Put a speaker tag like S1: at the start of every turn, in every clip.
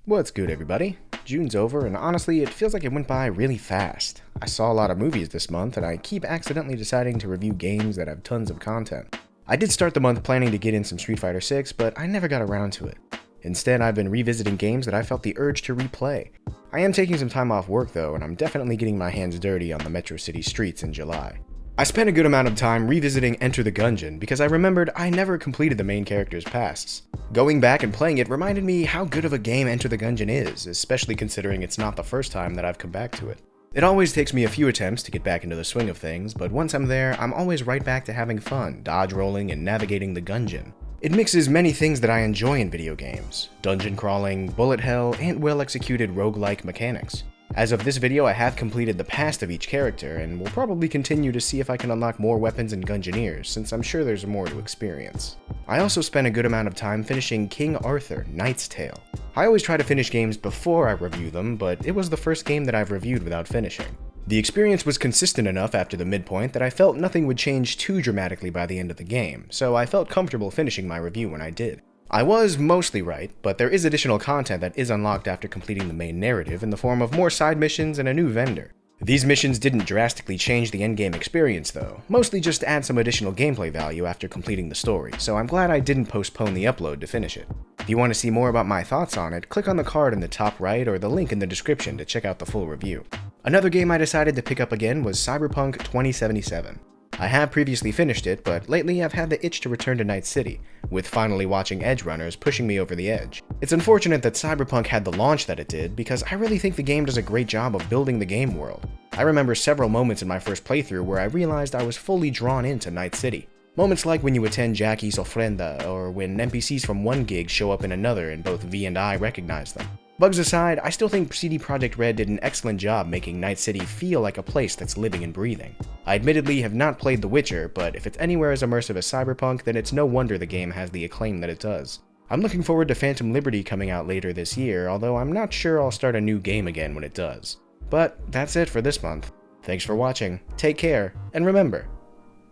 S1: What's good, everybody? June's over, and honestly, it feels like it went by really fast. I saw a lot of movies this month, and I keep accidentally deciding to review games that have tons of content. I did start the month planning to get in some Street Fighter 6, but I never got around to it. Instead, I've been revisiting games that I felt the urge to replay. I am taking some time off work though, and I'm definitely getting my hands dirty on the Metro City streets in July. I spent a good amount of time revisiting Enter the Gungeon because I remembered I never completed the main character's pasts. Going back and playing it reminded me how good of a game Enter the Gungeon is, especially considering it's not the first time that I've come back to it. It always takes me a few attempts to get back into the swing of things, but once I'm there, I'm always right back to having fun, dodge rolling, and navigating the Gungeon. It mixes many things that I enjoy in video games: dungeon crawling, bullet hell, and well-executed roguelike mechanics. As of this video, I have completed the past of each character, and will probably continue to see if I can unlock more weapons and Gungeoneers, since I'm sure there's more to experience. I also spent a good amount of time finishing King Arthur: Knight's Tale. I always try to finish games before I review them, but it was the first game that I've reviewed without finishing. The experience was consistent enough after the midpoint that I felt nothing would change too dramatically by the end of the game, so I felt comfortable finishing my review when I did. I was mostly right, but there is additional content that is unlocked after completing the main narrative in the form of more side missions and a new vendor. These missions didn't drastically change the endgame experience though, mostly just add some additional gameplay value after completing the story, so I'm glad I didn't postpone the upload to finish it. If you want to see more about my thoughts on it, click on the card in the top right or the link in the description to check out the full review. Another game I decided to pick up again was Cyberpunk 2077. I have previously finished it, but lately I've had the itch to return to Night City, with finally watching Edgerunners pushing me over the edge. It's unfortunate that Cyberpunk had the launch that it did, because I really think the game does a great job of building the game world. I remember several moments in my first playthrough where I realized I was fully drawn into Night City. Moments like when you attend Jackie's ofrenda, or when NPCs from one gig show up in another and both V and I recognize them. Bugs aside, I still think CD Projekt Red did an excellent job making Night City feel like a place that's living and breathing. I admittedly have not played The Witcher, but if it's anywhere as immersive as Cyberpunk, then it's no wonder the game has the acclaim that it does. I'm looking forward to Phantom Liberty coming out later this year, although I'm not sure I'll start a new game again when it does. But that's it for this month. Thanks for watching, take care, and remember,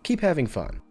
S1: keep having fun.